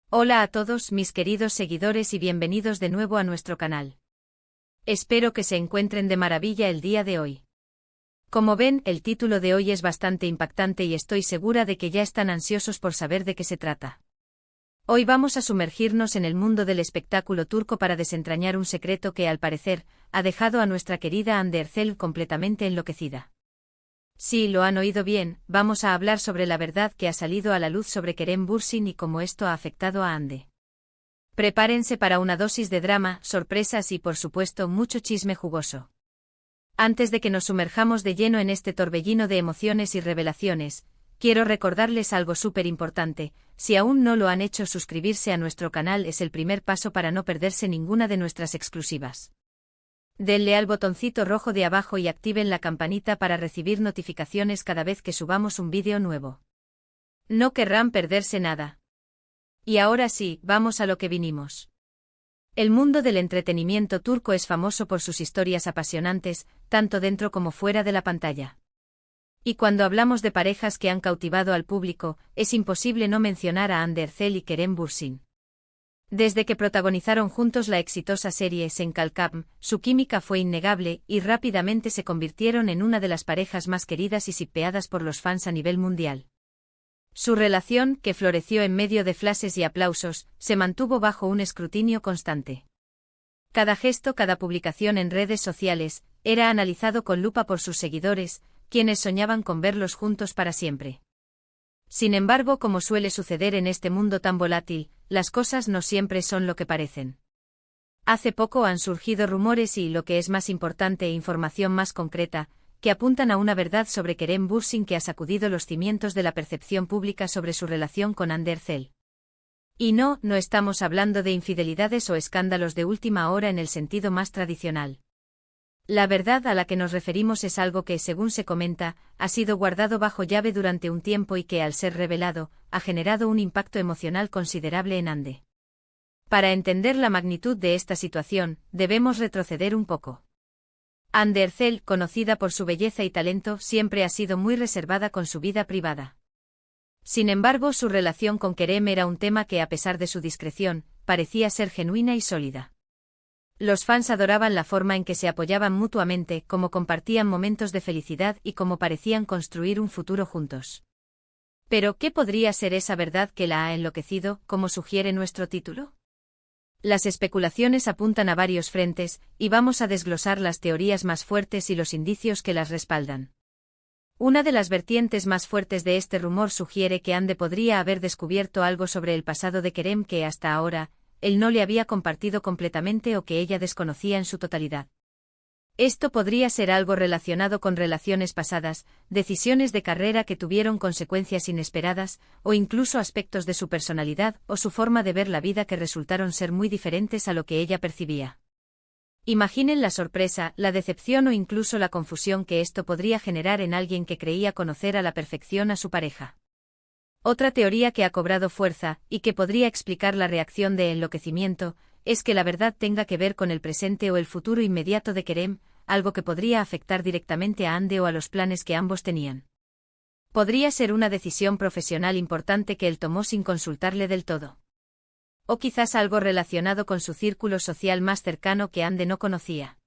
Hola a todos mis queridos seguidores y bienvenidos de nuevo a nuestro canal. Espero que se encuentren de maravilla el día de hoy. Como ven, el título de hoy es bastante impactante y estoy segura de que ya están ansiosos por saber de qué se trata. Hoy vamos a sumergirnos en el mundo del espectáculo turco para desentrañar un secreto que, al parecer, ha dejado a nuestra querida Hande Erçel completamente enloquecida. Sí, lo han oído bien, vamos a hablar sobre la verdad que ha salido a la luz sobre Kerem Bürsin y cómo esto ha afectado a Hande. Prepárense para una dosis de drama, sorpresas y, por supuesto, mucho chisme jugoso. Antes de que nos sumerjamos de lleno en este torbellino de emociones y revelaciones, quiero recordarles algo súper importante: si aún no lo han hecho, suscribirse a nuestro canal es el primer paso para no perderse ninguna de nuestras exclusivas. Denle al botoncito rojo de abajo y activen la campanita para recibir notificaciones cada vez que subamos un vídeo nuevo. No querrán perderse nada. Y ahora sí, vamos a lo que vinimos. El mundo del entretenimiento turco es famoso por sus historias apasionantes, tanto dentro como fuera de la pantalla. Y cuando hablamos de parejas que han cautivado al público, es imposible no mencionar a Hande Erçel y Kerem Bürsin. Desde que protagonizaron juntos la exitosa serie Sen Kalkam, su química fue innegable y rápidamente se convirtieron en una de las parejas más queridas y shippeadas por los fans a nivel mundial. Su relación, que floreció en medio de flashes y aplausos, se mantuvo bajo un escrutinio constante. Cada gesto, cada publicación en redes sociales, era analizado con lupa por sus seguidores, quienes soñaban con verlos juntos para siempre. Sin embargo, como suele suceder en este mundo tan volátil, las cosas no siempre son lo que parecen. Hace poco han surgido rumores y, lo que es más importante, información más concreta, que apuntan a una verdad sobre Kerem Bürsin que ha sacudido los cimientos de la percepción pública sobre su relación con Hande Erçel. Y no estamos hablando de infidelidades o escándalos de última hora en el sentido más tradicional. La verdad a la que nos referimos es algo que, según se comenta, ha sido guardado bajo llave durante un tiempo y que, al ser revelado, ha generado un impacto emocional considerable en Hande. Para entender la magnitud de esta situación, debemos retroceder un poco. Hande Erçel, conocida por su belleza y talento, siempre ha sido muy reservada con su vida privada. Sin embargo, su relación con Kerem era un tema que, a pesar de su discreción, parecía ser genuina y sólida. Los fans adoraban la forma en que se apoyaban mutuamente, cómo compartían momentos de felicidad y cómo parecían construir un futuro juntos. Pero, ¿qué podría ser esa verdad que la ha enloquecido, como sugiere nuestro título? Las especulaciones apuntan a varios frentes, y vamos a desglosar las teorías más fuertes y los indicios que las respaldan. Una de las vertientes más fuertes de este rumor sugiere que Hande podría haber descubierto algo sobre el pasado de Kerem que, hasta ahora, él no le había compartido completamente o que ella desconocía en su totalidad. Esto podría ser algo relacionado con relaciones pasadas, decisiones de carrera que tuvieron consecuencias inesperadas, o incluso aspectos de su personalidad o su forma de ver la vida que resultaron ser muy diferentes a lo que ella percibía. Imaginen la sorpresa, la decepción o incluso la confusión que esto podría generar en alguien que creía conocer a la perfección a su pareja. Otra teoría que ha cobrado fuerza, y que podría explicar la reacción de enloquecimiento, es que la verdad tenga que ver con el presente o el futuro inmediato de Kerem, algo que podría afectar directamente a Hande o a los planes que ambos tenían. Podría ser una decisión profesional importante que él tomó sin consultarle del todo. O quizás algo relacionado con su círculo social más cercano que Hande no conocía.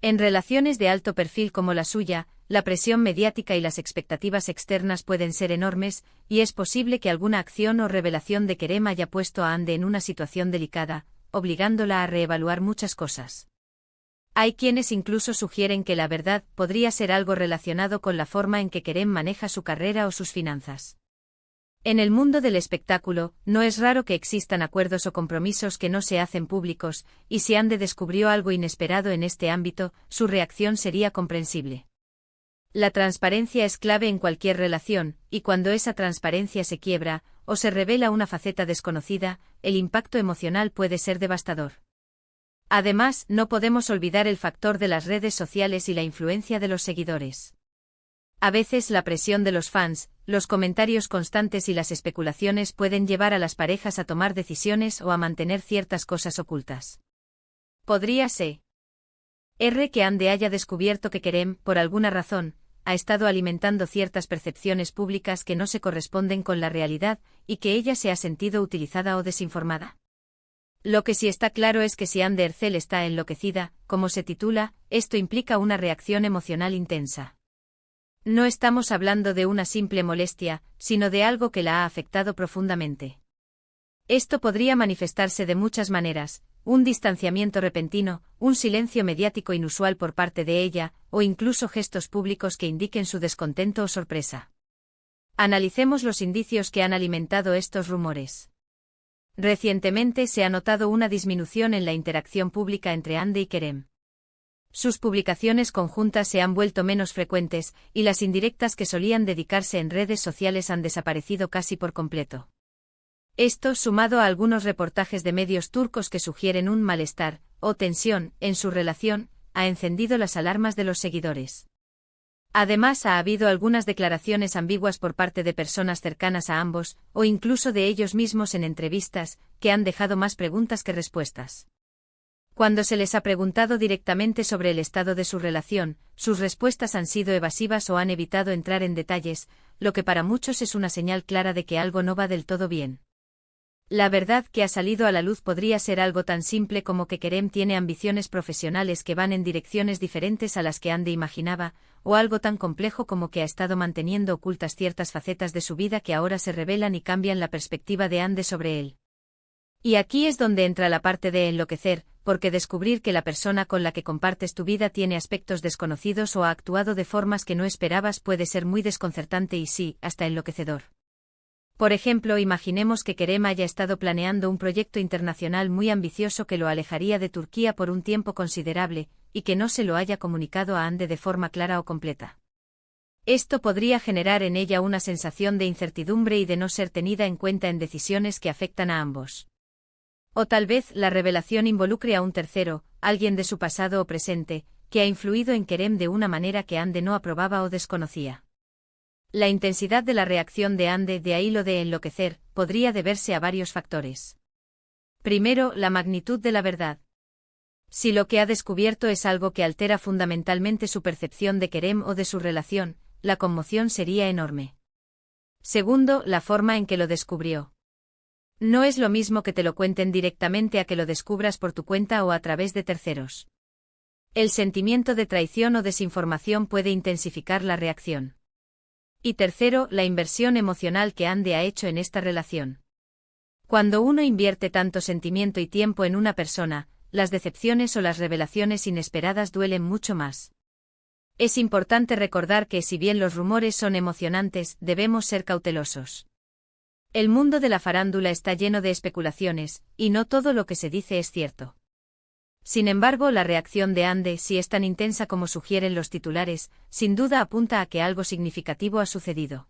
En relaciones de alto perfil como la suya, la presión mediática y las expectativas externas pueden ser enormes, y es posible que alguna acción o revelación de Kerem haya puesto a Hande en una situación delicada, obligándola a reevaluar muchas cosas. Hay quienes incluso sugieren que la verdad podría ser algo relacionado con la forma en que Kerem maneja su carrera o sus finanzas. En el mundo del espectáculo, no es raro que existan acuerdos o compromisos que no se hacen públicos, y si Hande descubrió algo inesperado en este ámbito, su reacción sería comprensible. La transparencia es clave en cualquier relación, y cuando esa transparencia se quiebra, o se revela una faceta desconocida, el impacto emocional puede ser devastador. Además, no podemos olvidar el factor de las redes sociales y la influencia de los seguidores. A veces la presión de los fans, los comentarios constantes y las especulaciones pueden llevar a las parejas a tomar decisiones o a mantener ciertas cosas ocultas. Podría ser que Hande haya descubierto que Kerem, por alguna razón, ha estado alimentando ciertas percepciones públicas que no se corresponden con la realidad, y que ella se ha sentido utilizada o desinformada. Lo que sí está claro es que si Hande Erçel está enloquecida, como se titula, esto implica una reacción emocional intensa. No estamos hablando de una simple molestia, sino de algo que la ha afectado profundamente. Esto podría manifestarse de muchas maneras: un distanciamiento repentino, un silencio mediático inusual por parte de ella, o incluso gestos públicos que indiquen su descontento o sorpresa. Analicemos los indicios que han alimentado estos rumores. Recientemente se ha notado una disminución en la interacción pública entre Hande y Kerem. Sus publicaciones conjuntas se han vuelto menos frecuentes, y las indirectas que solían dedicarse en redes sociales han desaparecido casi por completo. Esto, sumado a algunos reportajes de medios turcos que sugieren un malestar, o tensión, en su relación, ha encendido las alarmas de los seguidores. Además, ha habido algunas declaraciones ambiguas por parte de personas cercanas a ambos, o incluso de ellos mismos en entrevistas, que han dejado más preguntas que respuestas. Cuando se les ha preguntado directamente sobre el estado de su relación, sus respuestas han sido evasivas o han evitado entrar en detalles, lo que para muchos es una señal clara de que algo no va del todo bien. La verdad que ha salido a la luz podría ser algo tan simple como que Kerem tiene ambiciones profesionales que van en direcciones diferentes a las que Hande imaginaba, o algo tan complejo como que ha estado manteniendo ocultas ciertas facetas de su vida que ahora se revelan y cambian la perspectiva de Hande sobre él. Y aquí es donde entra la parte de enloquecer, porque descubrir que la persona con la que compartes tu vida tiene aspectos desconocidos o ha actuado de formas que no esperabas puede ser muy desconcertante y sí, hasta enloquecedor. Por ejemplo, imaginemos que Kerem haya estado planeando un proyecto internacional muy ambicioso que lo alejaría de Turquía por un tiempo considerable, y que no se lo haya comunicado a Hande de forma clara o completa. Esto podría generar en ella una sensación de incertidumbre y de no ser tenida en cuenta en decisiones que afectan a ambos. O tal vez la revelación involucre a un tercero, alguien de su pasado o presente, que ha influido en Kerem de una manera que Hande no aprobaba o desconocía. La intensidad de la reacción de Hande, de ahí lo de enloquecer, podría deberse a varios factores. Primero, la magnitud de la verdad. Si lo que ha descubierto es algo que altera fundamentalmente su percepción de Kerem o de su relación, la conmoción sería enorme. Segundo, la forma en que lo descubrió. No es lo mismo que te lo cuenten directamente a que lo descubras por tu cuenta o a través de terceros. El sentimiento de traición o desinformación puede intensificar la reacción. Y tercero, la inversión emocional que Hande ha hecho en esta relación. Cuando uno invierte tanto sentimiento y tiempo en una persona, las decepciones o las revelaciones inesperadas duelen mucho más. Es importante recordar que, si bien los rumores son emocionantes, debemos ser cautelosos. El mundo de la farándula está lleno de especulaciones, y no todo lo que se dice es cierto. Sin embargo, la reacción de Hande, si es tan intensa como sugieren los titulares, sin duda apunta a que algo significativo ha sucedido.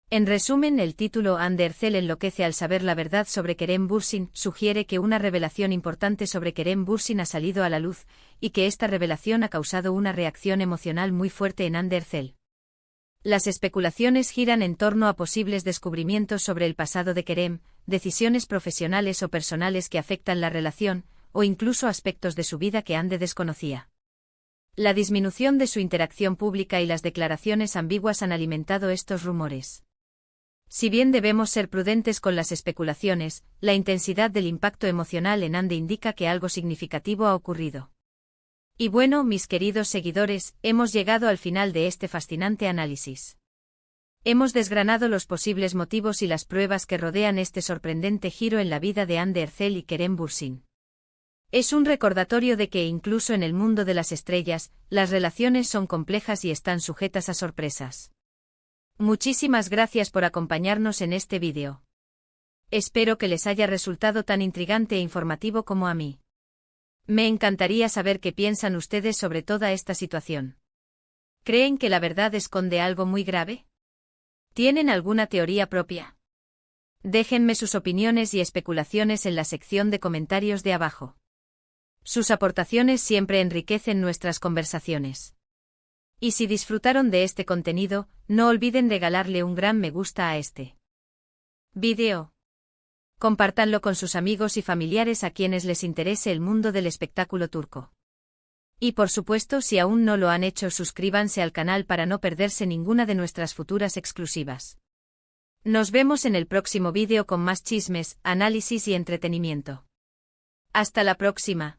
En resumen, el título Hande Erçel enloquece al saber la verdad sobre Kerem Bürsin sugiere que una revelación importante sobre Kerem Bürsin ha salido a la luz, y que esta revelación ha causado una reacción emocional muy fuerte en Hande Erçel. Las especulaciones giran en torno a posibles descubrimientos sobre el pasado de Kerem, decisiones profesionales o personales que afectan la relación, o incluso aspectos de su vida que Hande desconocía. La disminución de su interacción pública y las declaraciones ambiguas han alimentado estos rumores. Si bien debemos ser prudentes con las especulaciones, la intensidad del impacto emocional en Hande indica que algo significativo ha ocurrido. Y bueno, mis queridos seguidores, hemos llegado al final de este fascinante análisis. Hemos desgranado los posibles motivos y las pruebas que rodean este sorprendente giro en la vida de Hande Erçel y Kerem Bürsin. Es un recordatorio de que incluso en el mundo de las estrellas, las relaciones son complejas y están sujetas a sorpresas. Muchísimas gracias por acompañarnos en este vídeo. Espero que les haya resultado tan intrigante e informativo como a mí. Me encantaría saber qué piensan ustedes sobre toda esta situación. ¿Creen que la verdad esconde algo muy grave? ¿Tienen alguna teoría propia? Déjenme sus opiniones y especulaciones en la sección de comentarios de abajo. Sus aportaciones siempre enriquecen nuestras conversaciones. Y si disfrutaron de este contenido, no olviden regalarle un gran me gusta a este vídeo. Compártanlo con sus amigos y familiares a quienes les interese el mundo del espectáculo turco. Y por supuesto, si aún no lo han hecho, suscríbanse al canal para no perderse ninguna de nuestras futuras exclusivas. Nos vemos en el próximo vídeo con más chismes, análisis y entretenimiento. Hasta la próxima.